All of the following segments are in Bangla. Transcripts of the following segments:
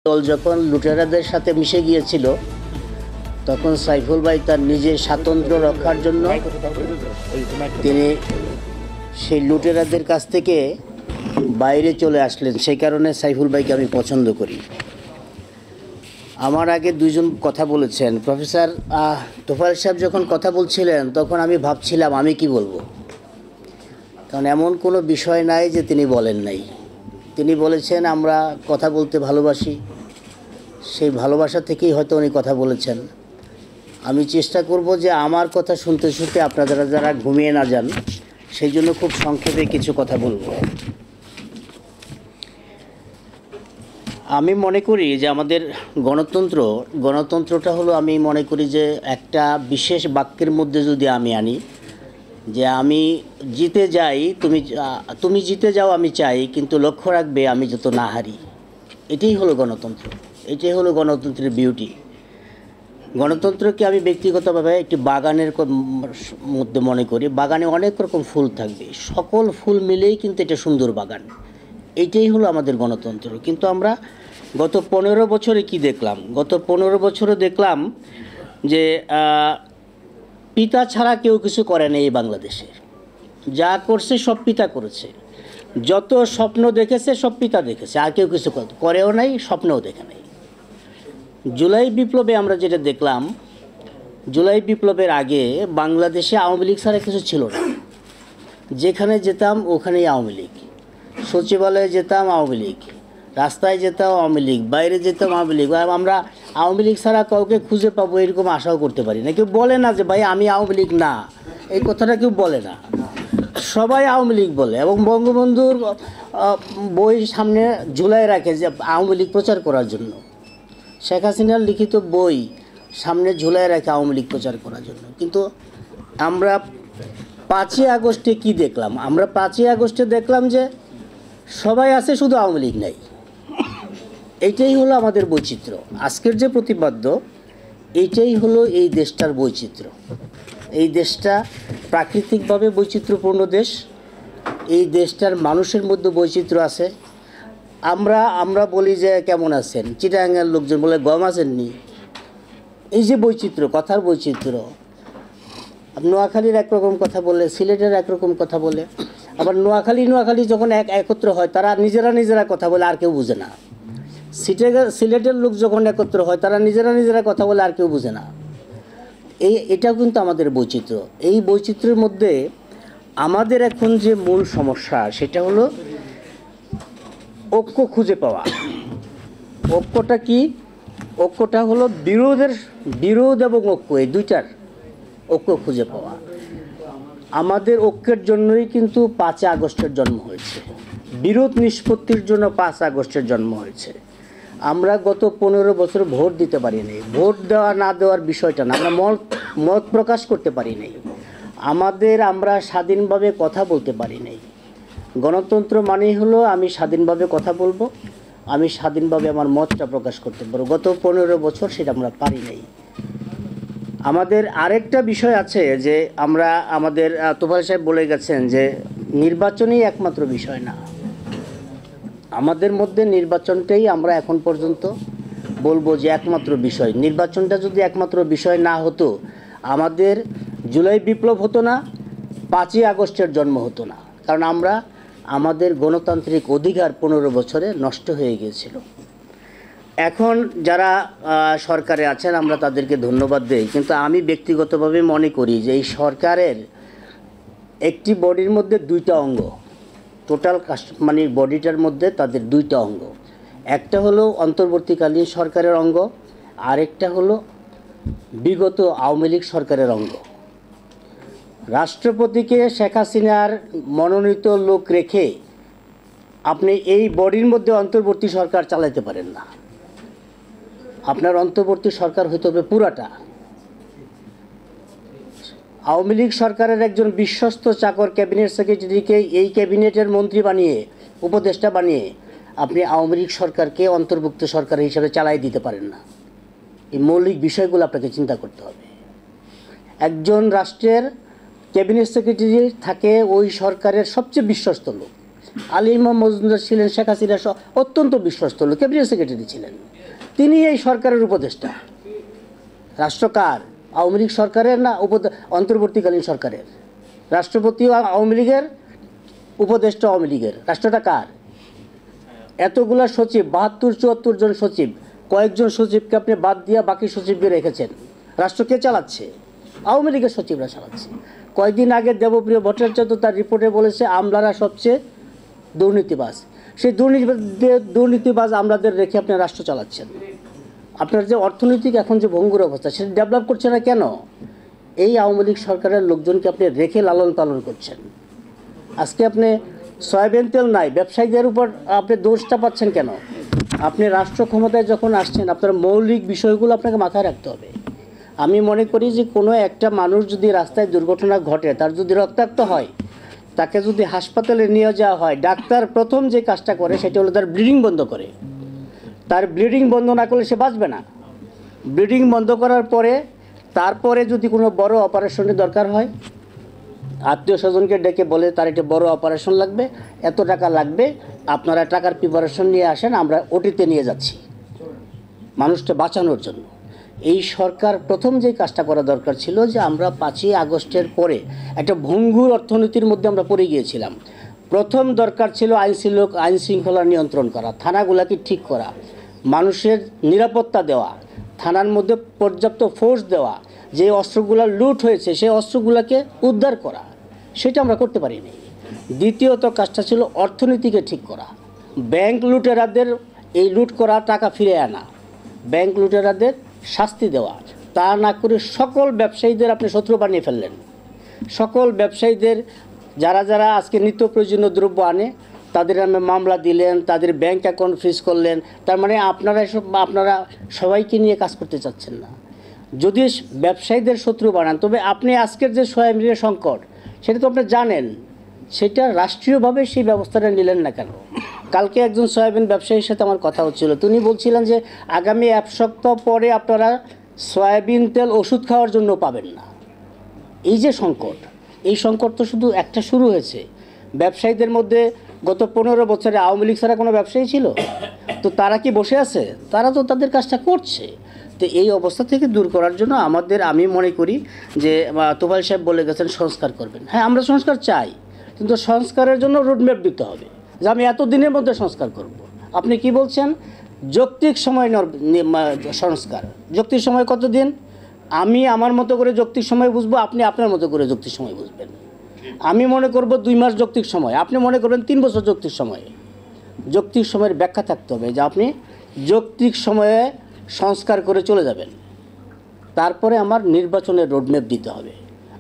দল যখন লুটেরাদের সাথে মিশে গিয়েছিল তখন সাইফুল ভাই তার নিজের স্বাতন্ত্র্য রক্ষার জন্য তিনি সেই লুটেরাদের কাছ থেকে বাইরে চলে আসলেন। সেই কারণে সাইফুল ভাইকে আমি পছন্দ করি। আমার আগে দুইজন কথা বলেছেন, প্রফেসর তোফায়েল সাহেব যখন কথা বলছিলেন তখন আমি ভাবছিলাম আমি কি বলবো, কারণ এমন কোনো বিষয় নাই যে তিনি বলেন নাই। তিনি বলেছেন আমরা কথা বলতে ভালোবাসি, সেই ভালোবাসা থেকেই হয়তো উনি কথা বলেছেন। আমি চেষ্টা করব যে আমার কথা শুনতে শুনতে আপনারা যারা ঘুমিয়ে না যান, সেই জন্য খুব সংক্ষেপে কিছু কথা বলবো। আমি মনে করি যে আমাদের গণতন্ত্রটা হলো, আমি মনে করি যে একটা বিশেষ বাক্যের মধ্যে যদি আমি আনি যে আমি জিতে যাই, তুমি জিতে যাও আমি চাই, কিন্তু লক্ষ্য রাখবে আমি যত না হারি। এটাই হলো গণতন্ত্র, এটাই হলো গণতন্ত্রের বিউটি। গণতন্ত্রকে আমি ব্যক্তিগতভাবে একটি বাগানের মধ্যে মনে করি। বাগানে অনেক রকম ফুল থাকবে, সকল ফুল মিলেই কিন্তু এটা সুন্দর বাগান। এইটাই হলো আমাদের গণতন্ত্র। কিন্তু আমরা গত 15 বছরে কি দেখলাম? গত 15 বছরে দেখলাম যে পিতা ছাড়া কেউ কিছু করে না এই বাংলাদেশে। যা করছে সব পিতা করেছে, যত স্বপ্ন দেখেছে সব পিতা দেখেছে, আর কেউ কিছু করেও নাই, স্বপ্নও দেখে নাই। জুলাই বিপ্লবে আমরা যেটা দেখলাম, জুলাই বিপ্লবের আগে বাংলাদেশে আওয়ামী লীগ ছাড়া কিছু ছিল না। যেখানে যেতাম ওখানেই আওয়ামী লীগ, সচিবালয়ে যেতাম আওয়ামী লীগ, রাস্তায় যেতাম আওয়ামী লীগ, বাইরে যেতাম আওয়ামী লীগ। আমরা আওয়ামী লীগ ছাড়া কাউকে খুঁজে পাবো এরকম আশাও করতে পারি না। কেউ বলে না যে ভাই আমি আওয়ামী লীগ না, এই কথাটা কেউ বলে না, সবাই আওয়ামী লীগ বলে। এবং বঙ্গবন্ধুর বই সামনে ঝুলাই রাখে যে আওয়ামী লীগ প্রচার করার জন্য। শেখ হাসিনার লিখিত বই সামনে ঝুলাই রাখে আওয়ামী লীগ প্রচার করার জন্য। কিন্তু আমরা 5ই আগস্টে কি দেখলাম? আমরা 5ই আগস্টে দেখলাম যে সবাই আছে, শুধু আওয়ামী লীগ নাই। এইটাই হলো আমাদের বৈচিত্র্য। আজকের যে প্রতিপাদ্য, এইটাই হলো এই দেশটার বৈচিত্র্য। এই দেশটা প্রাকৃতিকভাবে বৈচিত্র্যপূর্ণ দেশ। এই দেশটার মানুষের মধ্যে বৈচিত্র্য আছে। আমরা বলি যে কেমন আছেন, চিটাগাঙ্গের লোকজন বলে গম আছেননি। এই যে বৈচিত্র্য, কথার বৈচিত্র্য। নোয়াখালীর একরকম কথা বলে, সিলেটের একরকম কথা বলে, আবার নোয়াখালী যখন একত্র হয় তারা নিজেরা কথা বলে, আর কেউ বুঝে না। সিলেটের লোক যখন একত্র হয় তারা নিজেরা কথা বলে, আর কেউ বুঝে না। এটাও কিন্তু আমাদের বৈচিত্র্য। এই বৈচিত্র্যের মধ্যে আমাদের এখন যে মূল সমস্যা, সেটা হলো ঐক্য খুঁজে পাওয়া। ঐক্যটা কি? ঐক্যটা হলো বিরোধ এবং ঐক্য, এই দুইটার ঐক্য খুঁজে পাওয়া। আমাদের ঐক্যের জন্যই কিন্তু 5 আগস্টের জন্ম হয়েছে, বিরোধ নিষ্পত্তির জন্য 5 আগস্টের জন্ম হয়েছে। আমরা গত 15 বছর ভোট দিতে পারি নাই। ভোট দেওয়া না দেওয়ার বিষয়টা না, আমরা মত প্রকাশ করতে পারি নাই। আমরা স্বাধীনভাবে কথা বলতে পারি নাই। গণতন্ত্র মানেই হলো আমি স্বাধীনভাবে কথা বলবো, আমি স্বাধীনভাবে আমার মতটা প্রকাশ করতে পারবো। গত 15 বছর সেটা আমরা পারি নাই। আমাদের আরেকটা বিষয় আছে যে আমাদের তোফায়েল সাহেব বলে গেছেন যে নির্বাচনই একমাত্র বিষয় না। আমাদের মধ্যে নির্বাচনটাই আমরা এখন পর্যন্ত বলবো যে একমাত্র বিষয়। নির্বাচনটা যদি একমাত্র বিষয় না হতো, আমাদের জুলাই বিপ্লব হতো না, 5ই আগস্টের জন্ম হতো না। কারণ আমাদের গণতান্ত্রিক অধিকার 15 বছরে নষ্ট হয়ে গিয়েছিল। এখন যারা সরকারে আছেন আমরা তাদেরকে ধন্যবাদ দেই, কিন্তু আমি ব্যক্তিগতভাবে মনে করি যে এই সরকারের একটি বডির মধ্যে 2টা অঙ্গ, টোটাল মানে বডিটার মধ্যে তাদের 2টা অঙ্গ। একটা হলো অন্তর্বর্তীকালীন সরকারের অঙ্গ, আরেকটা হলো বিগত আওয়ামী লীগ সরকারের অঙ্গ। রাষ্ট্রপতিকে শেখ হাসিনার মনোনীত লোক রেখে আপনি এই বডির মধ্যে অন্তর্বর্তী সরকার চালাতে পারেন না। আপনার অন্তর্বর্তী সরকার হইতে হবে পুরাটা। আওয়ামী লীগ সরকারের একজন বিশ্বস্ত চাকর ক্যাবিনেট সেক্রেটারিকে এই ক্যাবিনেটের মন্ত্রী বানিয়ে, উপদেষ্টা বানিয়ে আপনি আওয়ামী লীগ সরকারকে অন্তর্ভুক্ত সরকার হিসেবে চালাই দিতে পারেন না। এই মৌলিক বিষয়গুলো আপনাকে চিন্তা করতে হবে। একজন রাষ্ট্রের ক্যাবিনেট সেক্রেটারি থাকে ওই সরকারের সবচেয়ে বিশ্বস্ত লোক, আলী ইমাম মজুমদার ছিলেন শেখ হাসিনার অত্যন্ত বিশ্বস্ত লোক, ক্যাবিনেট সেক্রেটারি ছিলেন। তিনি এই সরকারের উপদেষ্টা। রাষ্ট্রকার আওয়ামী লীগ সরকারের না অন্তর্বর্তীকালীন সরকারের? রাষ্ট্রপতি আওয়ামী লীগের, উপদেষ্টা আওয়ামী লীগের। রাষ্ট্রটা কার? এতগুলা সচিব, ৭২-৭৪ জন সচিব, কয়েকজন সচিবকে আপনি বাদ দিয়ে বাকি সচিবকে রেখেছেন। রাষ্ট্র কে চালাচ্ছে? আওয়ামী লীগের সচিবরা চালাচ্ছে। কয়েকদিন আগে দেবপ্রিয় ভট্টাচার্য তার রিপোর্টে বলেছে আমলারা সবচেয়ে দুর্নীতিবাজ। সেই দুর্নীতিবাজ আমলাদের রেখে আপনি রাষ্ট্র চালাচ্ছেন। আপনার যে অর্থনৈতিক এখন যে ভঙ্গুর অবস্থা, সেটা ডেভেলপ করছে না কেন? এই আওয়ামী লীগ সরকারের লোকজনকে আপনি রেখে লালন পালন করছেন। আজকে আপনি সয়াবিন তেল নাই, ব্যবসায়ীদের উপর আপনি দোষটা পাচ্ছেন কেন? আপনি রাষ্ট্র ক্ষমতায় যখন আসছেন, আপনার মৌলিক বিষয়গুলো আপনাকে মাথায় রাখতে হবে। আমি মনে করি যে কোনো একটা মানুষ যদি রাস্তায় দুর্ঘটনা ঘটে, তার যদি রক্তাক্ত হয়, তাকে যদি হাসপাতালে নিয়ে যাওয়া হয়, ডাক্তার প্রথম যে কাজটা করে সেটা হলো তার ব্লিডিং বন্ধ করে। তার ব্লিডিং বন্ধ না করলে সে বাঁচবে না। ব্লিডিং বন্ধ করার পরে তারপরে যদি কোনো বড় অপারেশনের দরকার হয়, আত্মীয় স্বজনকে ডেকে বলে তার একটা বড় অপারেশন লাগবে, এত টাকা লাগবে, আপনারা টাকার প্রিপারেশন নিয়ে আসেন, আমরা ওটিতে নিয়ে যাচ্ছি মানুষটা বাঁচানোর জন্য। এই সরকার প্রথম যে কাজটা করা দরকার ছিল যে আমরা 5ই আগস্টের পরে একটা ভঙ্গুর অর্থনীতির মধ্যে আমরা পড়ে গিয়েছিলাম। প্রথম দরকার ছিল আইন শৃঙ্খলা নিয়ন্ত্রণ করা, থানাগুলোকে ঠিক করা, মানুষের নিরাপত্তা দেওয়া, থানার মধ্যে পর্যাপ্ত ফোর্স দেওয়া, যে অস্ত্রগুলো লুট হয়েছে সেই অস্ত্রগুলোকে উদ্ধার করা। সেটা আমরা করতে পারিনি। দ্বিতীয়ত কাজটা ছিল অর্থনীতিকে ঠিক করা, ব্যাংক লুটেরাদের এই লুট করা টাকা ফিরে আনা, ব্যাংক লুটেরাদের শাস্তি দেওয়া। তা না করে সকল ব্যবসায়ীদের আপনি শত্রু বানিয়ে ফেললেন। সকল ব্যবসায়ীদের যারা যারা আজকে নিত্য প্রয়োজনীয় দ্রব্য আনে তাদের নামে মামলা দিলেন, তাদের ব্যাংক অ্যাকাউন্ট ফ্রিজ করলেন। তার মানে আপনারা সবাইকে নিয়ে কাজ করতে চাচ্ছেন না। যদি ব্যবসায়ীদের শত্রু বানান, তবে আপনি আজকের যে সয়াবিনের সংকট সেটা তো আপনি জানেন, সেটা রাষ্ট্রীয়ভাবে সেই ব্যবস্থাটা নিলেন না কেন? কালকে একজন সয়াবিন ব্যবসায়ীর সাথে আমার কথা হচ্ছিল, তিনি বলছিলেন যে আগামী 1 সপ্তাহ পরে আপনারা সয়াবিন তেল ওষুধ খাওয়ার জন্য পাবেন না। এই যে সংকট, এই সংকট তো শুধু একটা শুরু হয়েছে। ব্যবসায়ীদের মধ্যে গত 15 বছরে আওয়ামী লীগ ছাড়া কোনো ব্যবসায়ী ছিল? তো তারা কি বসে আছে? তারা তো তাদের কাজটা করছে। তো এই অবস্থা থেকে দূর করার জন্য আমি মনে করি যে তোফায়েল সাহেব বলে গেছেন সংস্কার করবেন। হ্যাঁ, আমরা সংস্কার চাই, কিন্তু সংস্কারের জন্য রোডম্যাপ দিতে হবে যে আমি এত দিনের মধ্যে সংস্কার করব। আপনি কি বলছেন? যৌক্তিক সময় সংস্কার। যৌক্তিক সময় কত দিন? আমি আমার মতো করে যৌক্তিক সময় বুঝবো, আপনি আপনার মতো করে যৌক্তিক সময় বুঝবেন। আমি মনে করব 2 মাস যৌক্তিক সময়, আপনি মনে করবেন 3 বছর যৌক্তিক সময়। যৌক্তিক সময়ের ব্যাখ্যা থাকতে হবে যে আপনি যৌক্তিক সময়ে সংস্কার করে চলে যাবেন। তারপরে আমার নির্বাচনের রোডম্যাপ দিতে হবে।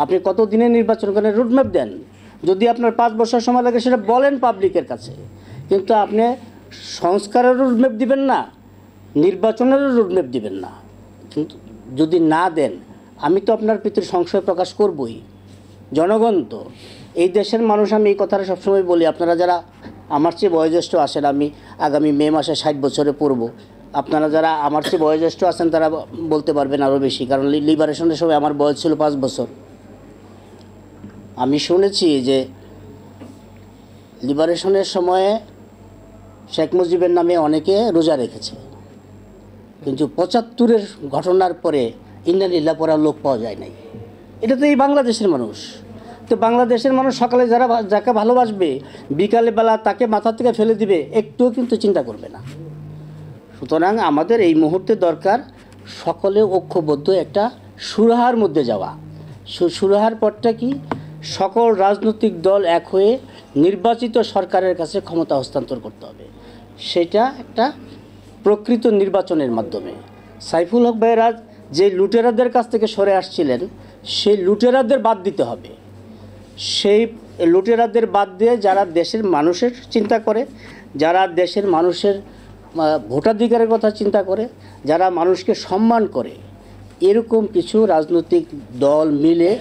আপনি কত দিনে নির্বাচন করেন রোডম্যাপ দেন। যদি আপনার 5 বছর সময় লাগে সেটা বলেন পাবলিকের কাছে, কিন্তু আপনি সংস্কারের রোডম্যাপ দিবেন না, নির্বাচনেরও রোডম্যাপ দিবেন না। কিন্তু যদি না দেন, আমি তো আপনার প্রতি সংশয় প্রকাশ করবই। জনগণ তো এই দেশের মানুষ, আমি এই কথাটা সবসময় বলি, আপনারা যারা আমার চেয়ে বয়োজ্যেষ্ঠ আছেন, আমি আগামী মে মাসে 60 বছরে পড়ব, আপনারা যারা আমার চেয়ে বয়োজ্যেষ্ঠ আছেন তারা বলতে পারবেন আরও বেশি, কারণ লিবারেশনের সময় আমার বয়স ছিল 5 বছর। আমি শুনেছি যে লিবারেশনের সময়ে শেখ মুজিবের নামে অনেকে রোজা রেখেছে, কিন্তু 75-এর ঘটনার পরে ইন্নালিল্লাহ পড়ার লোক পাওয়া যায় নাই। এটা তো এই বাংলাদেশের মানুষ। তো বাংলাদেশের মানুষ সকালে যাকে ভালোবাসবে, বিকালে বেলা তাকে মাথা থেকে ফেলে দিবে, একটুও কিন্তু চিন্তা করবে না। সুতরাং আমাদের এই মুহূর্তে দরকার সকলে ঐক্যবদ্ধ একটা সুরাহার মধ্যে যাওয়া। সুরাহার পথটা কি? সকল রাজনৈতিক দল এক হয়ে নির্বাচিত সরকারের কাছে ক্ষমতা হস্তান্তর করতে হবে। সেটা একটা প্রকৃত নির্বাচনের মাধ্যমে। সাইফুল হক ভাইয়েরা যে লুটেরাদের কাছ থেকে সরে আসছিলেন, সেই লুটেরাদের বাদ দিতে হবে। সেই লুটেরাদের বাদ দিয়ে যারা দেশের মানুষের চিন্তা করে, যারা দেশের মানুষের ভোটাধিকারের কথা চিন্তা করে, যারা মানুষকে সম্মান করে, এরকম কিছু রাজনৈতিক দল মিলে,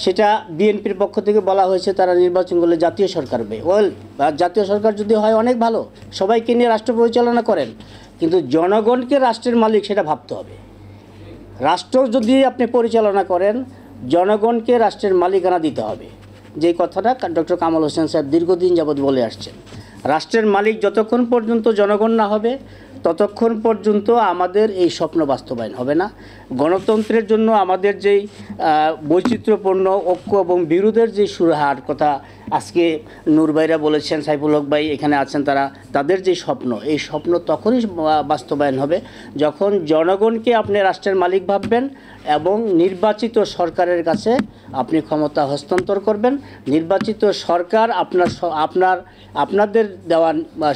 সেটা বিএনপির পক্ষ থেকে বলা হয়েছে তারা নির্বাচন করলে জাতীয় সরকার হবে। জাতীয় সরকার যদি হয় অনেক ভালো, সবাইকে নিয়ে রাষ্ট্র পরিচালনা করেন, কিন্তু জনগণকে রাষ্ট্রের মালিক সেটা ভাবতে হবে। রাষ্ট্র যদি আপনি পরিচালনা করেন, জনগণকে রাষ্ট্রের মালিকানা দিতে হবে। যেই কথাটা ডক্টর কামাল হোসেন সাহেব দীর্ঘদিন যাবৎ বলে আসছেন, রাষ্ট্রের মালিক যতক্ষণ পর্যন্ত জনগণ না হবে ততক্ষণ পর্যন্ত আমাদের এই স্বপ্ন বাস্তবায়ন হবে না। গণতন্ত্রের জন্য আমাদের যেই বৈচিত্র্যপূর্ণ ঐক্য এবং বিরোধের যে সুরাহার কথা আজকে নূর ভাইরা বলেছেন, সাইফুল হক ভাই এখানে আছেন, তাদের যে স্বপ্ন, এই স্বপ্ন তখনই বাস্তবায়ন হবে যখন জনগণকে আপনি রাষ্ট্রের মালিক ভাববেন এবং নির্বাচিত সরকারের কাছে আপনি ক্ষমতা হস্তান্তর করবেন। নির্বাচিত সরকার আপনাদের দেওয়া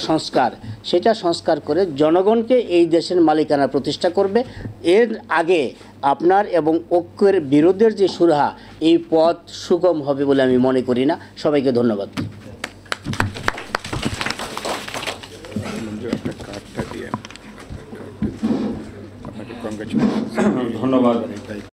সংস্কার, সেটা সংস্কার করে জনগণকে এই দেশের মালিকানা প্রতিষ্ঠা করবে। এর আগে আপনার এবং ঐক্যের বিরোধের যে সুরাহা, এই পথ সুগম হবে বলে আমি মনে করি না। সবাইকে ধন্যবাদ। ধন্যবাদ।